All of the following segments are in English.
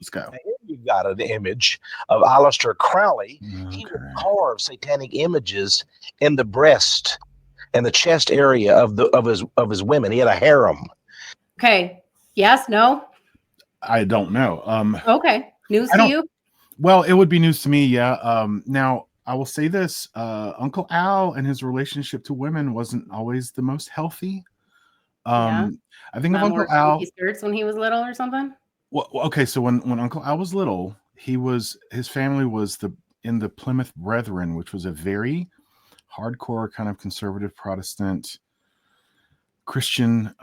Let's go. Now, here you've got an image of Aleister Crowley. Okay. He would carve satanic images in the breast and the chest area of his women. He had a harem. Okay. Yes. No. I don't know. Okay. News to you? Well, it would be news to me. Yeah. Now I will say this: Uncle Al and his relationship to women wasn't always the most healthy. I think of Uncle Al. He skirts when he was little or something. Well, okay. So when Uncle Al was little, his family was in the Plymouth Brethren, which was a very hardcore kind of conservative Protestant Christian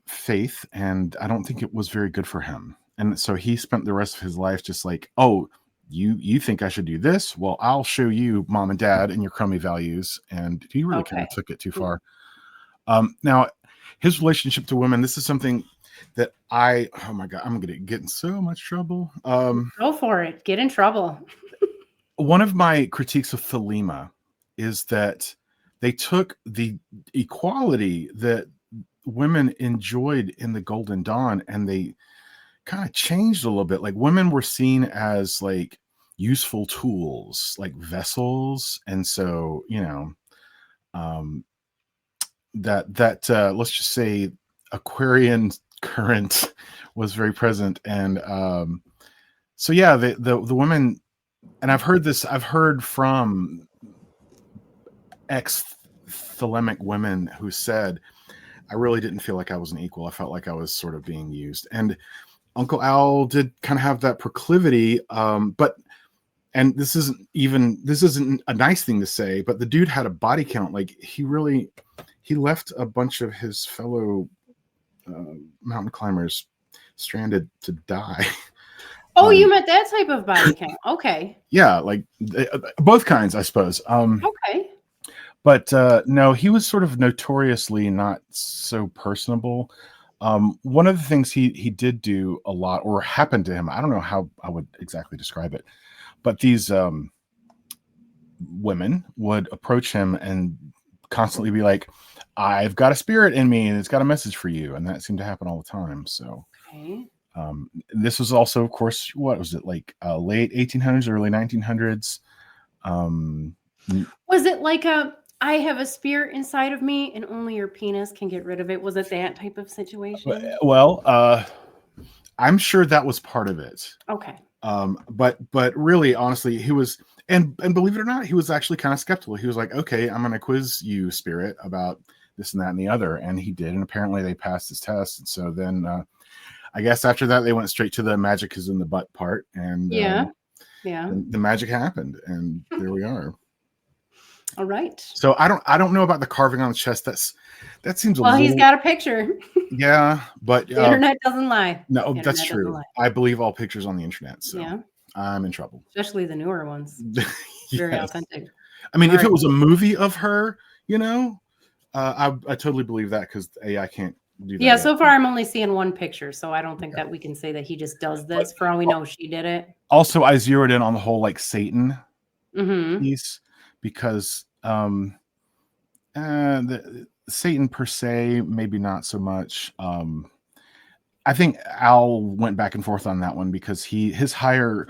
faith, and I don't think it was very good for him. And so he spent the rest of his life just like, oh, you think I should do this? Well, I'll show you, mom and dad, and your crummy values. And he really kind of took it too far. Now, his relationship to women, this is something that oh my God, I'm going to get in so much trouble. Go for it. Get in trouble. One of my critiques of Thelema is that they took the equality that women enjoyed in the Golden Dawn and they kind of changed a little bit. Like women were seen as like useful tools, like vessels. And so, that let's just say Aquarian current was very present. And so yeah, the women, and I've heard from ex-Thelemic women who said, I really didn't feel like I was an equal. I felt like I was sort of being used. And Uncle Al did kind of have that proclivity. And this isn't a nice thing to say, but the dude had a body count. Like he left a bunch of his fellow mountain climbers stranded to die. Oh, you meant that type of body count. Okay. Yeah. Like both kinds, I suppose. Okay. But no, he was sort of notoriously not so personable. One of the things he did do a lot, or happened to him, I don't know how I would exactly describe it, but these women would approach him and constantly be like, I've got a spirit in me and it's got a message for you. And that seemed to happen all the time. So this was also, of course, what was it, like late 1800s, early 1900s? Was it like I have a spirit inside of me and only your penis can get rid of it? Was it that type of situation? Well, I'm sure that was part of it. Okay. But really, honestly, he was, and believe it or not, he was actually kind of skeptical. He was like, okay, I'm going to quiz you, spirit, about this and that and the other. And he did. And apparently they passed his test. And so then I guess after that, they went straight to the magic is in the butt part. And the magic happened. And there we are. All right. So I don't know about the carving on the chest. That seems a little. Well, he's got a picture. Yeah, but the internet doesn't lie. No, that's true. I believe all pictures on the internet. So yeah. I'm in trouble. Especially the newer ones. Yes. Very authentic. I mean, if it was a movie of her, I totally believe that because I can't do that. Yeah, so far I'm only seeing one picture, so I don't think that we can say that he just does this. For all we know, she did it. Also, I zeroed in on the whole like Satan piece because the Satan per se, maybe not so much. I think Al went back and forth on that one because his holy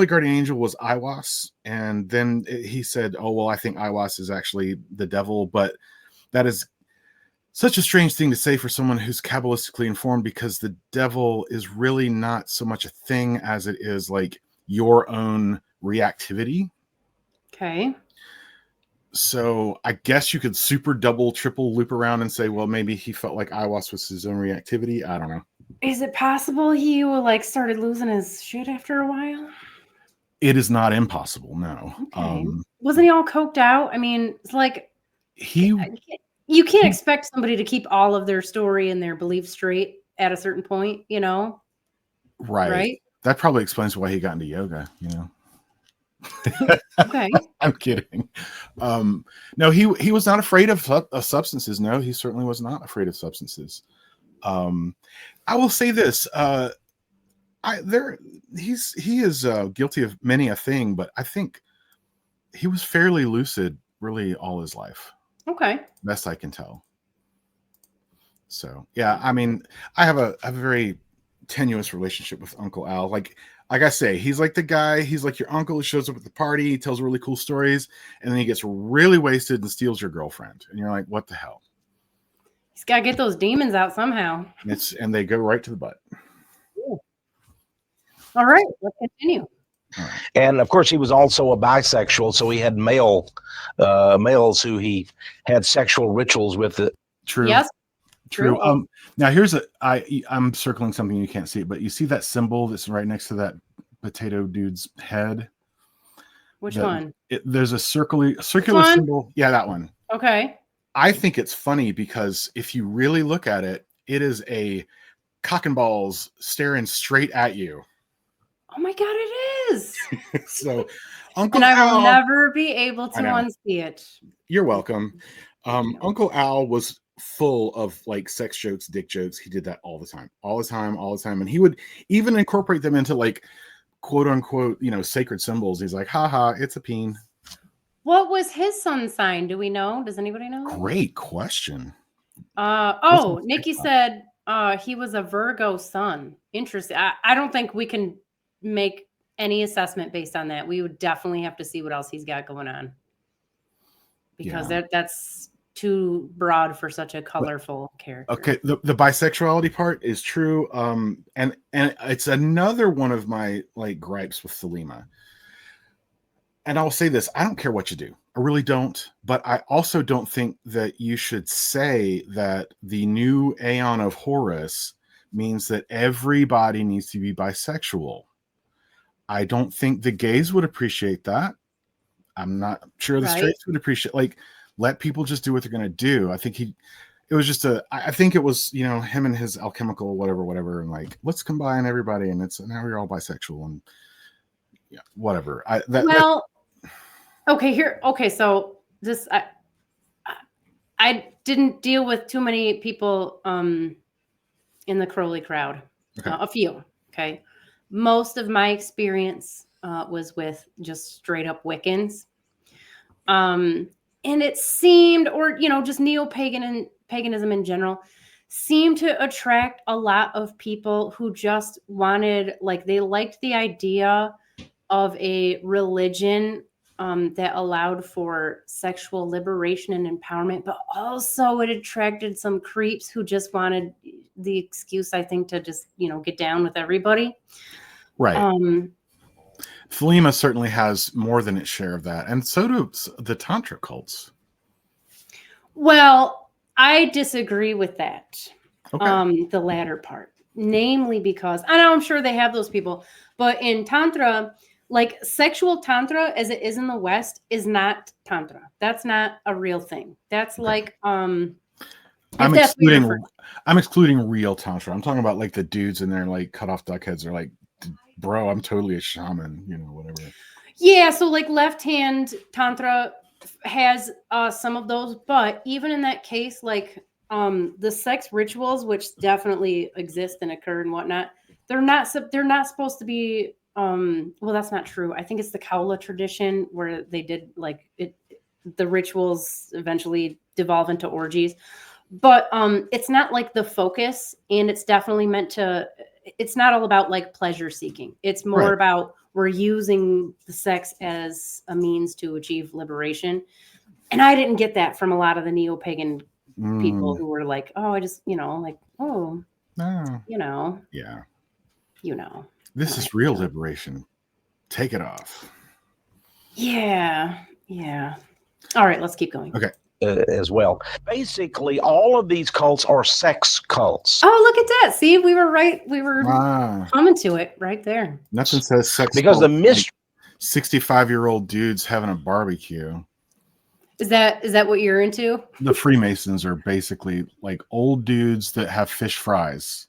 guardian angel was Aiwass, and then he said, "Oh well, I think Aiwass is actually the devil," but that is such a strange thing to say for someone who's Kabbalistically informed because the devil is really not so much a thing as it is like your own reactivity. Okay. So I guess you could super double, triple loop around and say, well, maybe he felt like Aiwass was his own reactivity. I don't know. Is it possible he started losing his shit after a while? It is not impossible. No. Okay. Wasn't he all coked out? I mean, it's like you can't expect somebody to keep all of their story and their beliefs straight at a certain point, Right. That probably explains why he got into yoga, Okay. I'm kidding. No, he was not afraid of substances. No, he certainly was not afraid of substances. I will say this: he is guilty of many a thing, but I think he was fairly lucid, really, all his life. Okay, best I can tell. So yeah, I mean, I have a very tenuous relationship with Uncle Al. Like I say, he's like the guy, he's like your uncle who shows up at the party, he tells really cool stories, and then he gets really wasted and steals your girlfriend. And you're like, what the hell? He's got to get those demons out somehow. And they go right to the butt. Ooh. All right, let's continue. And of course, he was also a bisexual, so he had males who he had sexual rituals with. True. Yes. True. Now here's I'm circling something you can't see, but you see that symbol that's right next to that potato dude's head? Which one? There's a circular symbol. Yeah, that one. Okay. I think it's funny because if you really look at it, it is a cock and balls staring straight at you. Oh my God, it is. So, Uncle Al, I will Al, never be able to unsee it. You're welcome. Uncle Al was full of like sex jokes, dick jokes. He did that all the time. And he would even incorporate them into like quote unquote, sacred symbols. He's like, haha, it's a peen. What was his sun sign? Do we know? Does anybody know? Great question. Nikki said he was a Virgo sun. Interesting. I don't think we can make any assessment based on that. We would definitely have to see what else he's got going on, because that's too broad for such a colorful character. Okay, the bisexuality part is true. And it's another one of my like gripes with Thelema. And I'll say this, I don't care what you do. I really don't. But I also don't think that you should say that the new Aeon of Horus means that everybody needs to be bisexual. I don't think the gays would appreciate that. I'm not sure the straights would appreciate, like, let people just do what they're going to do. I think I think it was, him and his alchemical, whatever. And like, let's combine everybody. And now we're all bisexual and whatever. So this, I didn't deal with too many people in the Crowley crowd. Okay. A few. Okay. Most of my experience was with just straight up Wiccans. And it seemed, or, just neo-pagan and paganism in general seemed to attract a lot of people who just wanted, like, they liked the idea of a religion that allowed for sexual liberation and empowerment, but also it attracted some creeps who just wanted the excuse, I think, to just, get down with everybody. Right. Thelema certainly has more than its share of that. And so do the Tantra cults. Well, I disagree with that. Okay. The latter part, namely because I know I'm sure they have those people, but in Tantra, like sexual Tantra as it is in the West is not Tantra. That's not a real thing. That's like, I'm excluding real Tantra. I'm talking about like the dudes in there, like cut off duck heads are like, bro, I'm totally a shaman, whatever. Yeah. So like left hand Tantra has some of those, but even in that case, like the sex rituals, which definitely exist and occur and whatnot, they're not supposed to be, well, that's not true. I think it's the Kaula tradition where they did like it, the rituals eventually devolve into orgies, but it's not like the focus, and it's definitely meant to, it's not all about like pleasure seeking. It's more about we're using the sex as a means to achieve liberation. And I didn't get that from a lot of the neo-pagan people who were like, oh, I just, like, oh, yeah. This is real liberation. Take it off. Yeah. All right, let's keep going. Okay. As well. Basically, all of these cults are sex cults. Oh, look at that. See, we were right. We were coming to it right there. Nothing says sex because the mystery. 65-year-old dudes having a barbecue. Is that what you're into? The Freemasons are basically like old dudes that have fish fries.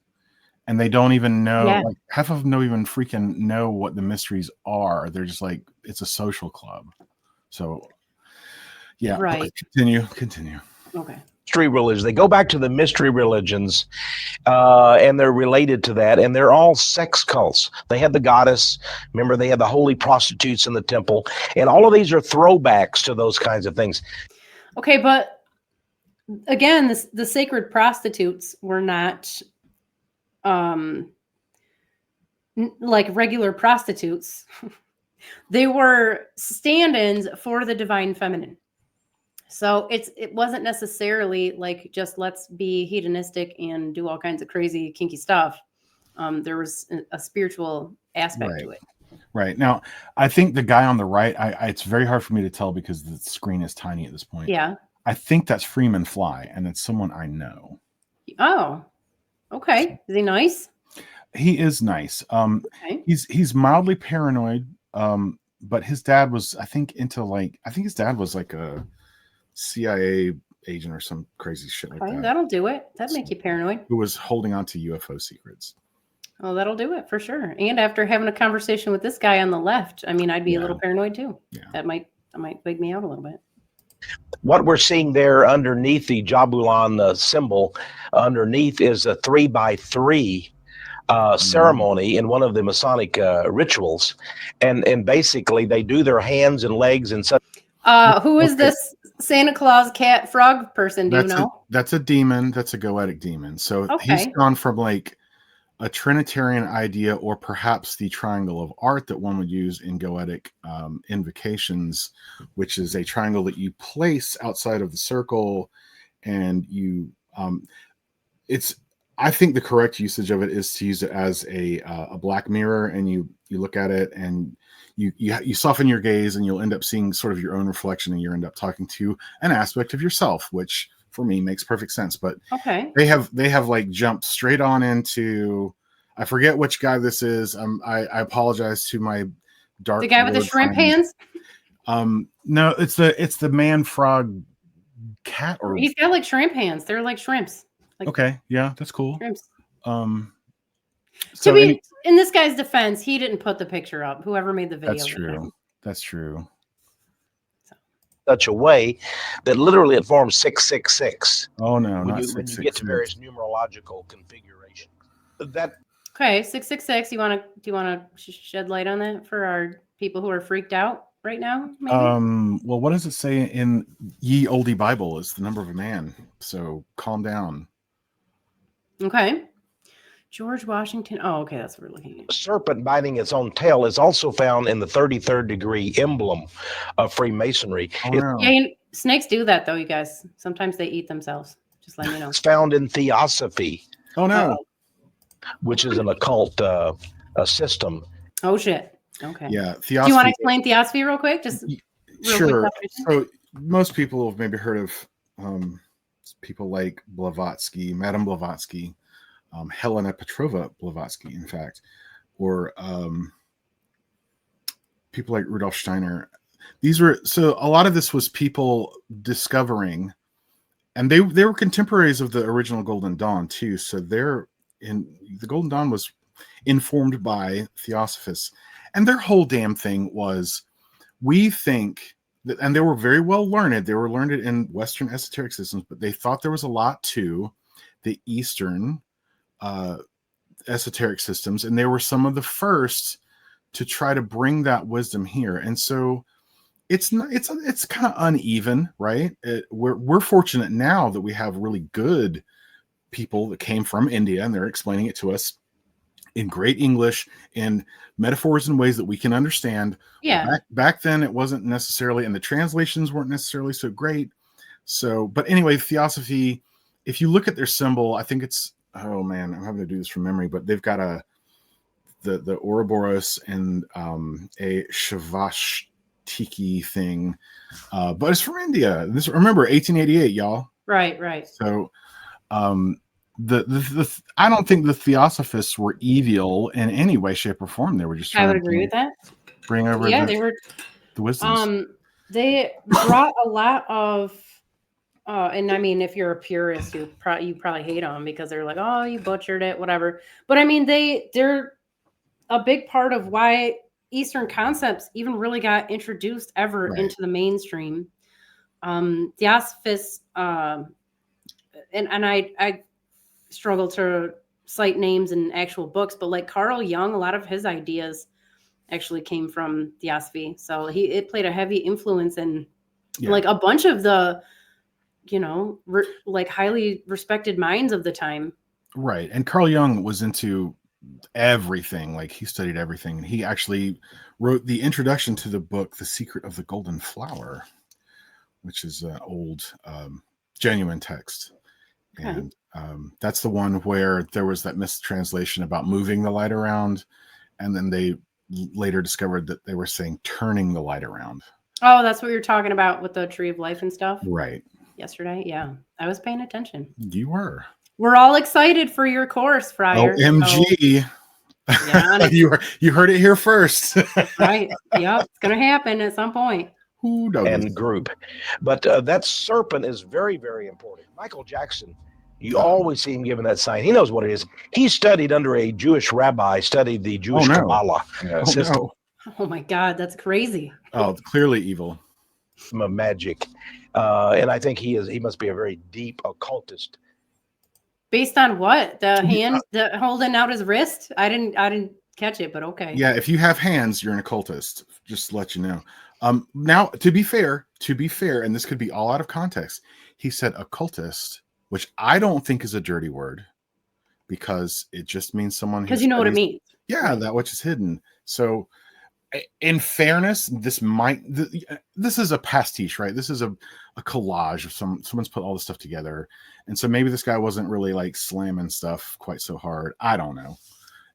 And they don't even know, like half of them don't even freaking know what the mysteries are. They're just like, it's a social club. So, yeah. Right. Continue. Okay. Mystery religions. They go back to the mystery religions, and they're related to that. And they're all sex cults. They had the goddess. Remember, they had the holy prostitutes in the temple. And all of these are throwbacks to those kinds of things. Okay, but again, the sacred prostitutes were not like regular prostitutes. They were stand-ins for the divine feminine. So it wasn't necessarily like just let's be hedonistic and do all kinds of crazy kinky stuff. There was a spiritual aspect to it. Right. Now, I think the guy on the right, it's very hard for me to tell because the screen is tiny at this point. Yeah. I think that's Freeman Fly, and it's someone I know. Oh, okay. Is he nice? He is nice. Okay. He's mildly paranoid. But his dad was, I think his dad was like a CIA agent or some crazy shit like that. That'll do it. That'd make you paranoid. Who was holding on to UFO secrets. Oh, that'll do it for sure. And after having a conversation with this guy on the left, I mean, I'd be a little paranoid too. Yeah. That might wig me out a little bit. What we're seeing there underneath the Jabulon symbol, underneath is a 3x3 ceremony in one of the Masonic rituals, and basically they do their hands and legs and such. Who is this Santa Claus cat frog person? Do you know? That's a demon. That's a goetic demon. So he's gone from like a Trinitarian idea, or perhaps the triangle of art that one would use in goetic invocations, which is a triangle that you place outside of the circle, and you I think the correct usage of it is to use it as a black mirror, and you look at it and you soften your gaze, and you'll end up seeing sort of your own reflection, and you end up talking to an aspect of yourself, which for me makes perfect sense. But they have like jumped straight on into, I forget which guy this is. I apologize to my the guy with the shrimp hands. No, it's the man frog cat, or he's got like shrimp hands. They're like shrimps. Like, okay, yeah, that's cool. Shrimps. So in this guy's defense, he didn't put the picture up. Whoever made the video. That's true. That's true. Such a way that literally it forms 666. Oh no, when you get to various numerological configurations. That 666. Do you want to shed light on that for our people who are freaked out right now? Maybe? Well, what does it say in Ye Olde Bible? Is the number of a man. So calm down. Okay. George Washington. Oh, okay, that's what we're looking at. Serpent biting its own tail is also found in the 33rd degree emblem of Freemasonry. Oh, no. Yeah, snakes do that though, you guys. Sometimes they eat themselves. Just let me know. It's found in Theosophy. Oh no. Which is an occult system. Oh shit. Okay. Yeah. Theosophy. Do you want to explain Theosophy real quick? Just sure. So most people have maybe heard of people like Blavatsky, Madame Blavatsky. Helena Petrova Blavatsky, in fact, or people like Rudolf Steiner. So a lot of this was people discovering, and they were contemporaries of the original Golden Dawn too. So the Golden Dawn was informed by Theosophists, and their whole damn thing was, we think that, and they were very well learned. They were learned in Western esoteric systems, but they thought there was a lot to the Eastern esoteric systems, and they were some of the first to try to bring that wisdom here. And so it's kind of uneven, right? We're fortunate now that we have really good people that came from India, and they're explaining it to us in great English, in metaphors and ways that we can understand. Yeah. Back then it wasn't necessarily, and the translations weren't necessarily so great. So, but anyway, Theosophy, if you look at their symbol, I think it's, oh man, I'm having to do this from memory, but they've got the Ouroboros and a Shavashtiki thing, but it's from India. Remember 1888, y'all. Right. So the I don't think the Theosophists were evil in any way, shape, or form. They were just trying I would agree with that. Bring over they were the wisdoms. They brought a lot of and I mean, if you're a purist, you probably hate them because they're like, oh, you butchered it, whatever. But I mean, they're a big part of why Eastern concepts even really got introduced ever into the mainstream. Theosophists, and I struggle to cite names in actual books, but like Carl Jung, a lot of his ideas actually came from Theosophy. So it played a heavy influence in like a bunch of the, like highly respected minds of the time. Right. And Carl Jung was into everything. Like he studied everything, and he actually wrote the introduction to the book, The Secret of the Golden Flower, which is an old, genuine text. Okay. And that's the one where there was that mistranslation about moving the light around, and then they later discovered that they were saying turning the light around. Oh, that's what you're talking about with the Tree of Life and stuff Right. yesterday. Yeah, I was paying attention. You were. We're all excited for your course, Friar. OMG. Yeah, you heard it here first. right. Yep, it's gonna happen at some point. Who knows? And group. But that serpent is very, very important. Michael Jackson, you always see him giving that sign. He knows what it is. He studied under a Jewish rabbi, studied the Jewish Kabbalah system. Oh my God, that's crazy. Oh, clearly evil. Of magic. And I think he must be a very deep occultist. Based on what? The hand holding out his wrist? I didn't catch it, but okay. Yeah, if you have hands, you're an occultist. Just to let you know. Now, to be fair, and this could be all out of context, he said occultist, which I don't think is a dirty word, because it just means someone. Because you know what it means. Yeah, that which is hidden. So, in fairness, this is a pastiche, right? This is a collage of someone's put all this stuff together, and so maybe this guy wasn't really like slamming stuff quite so hard. I don't know.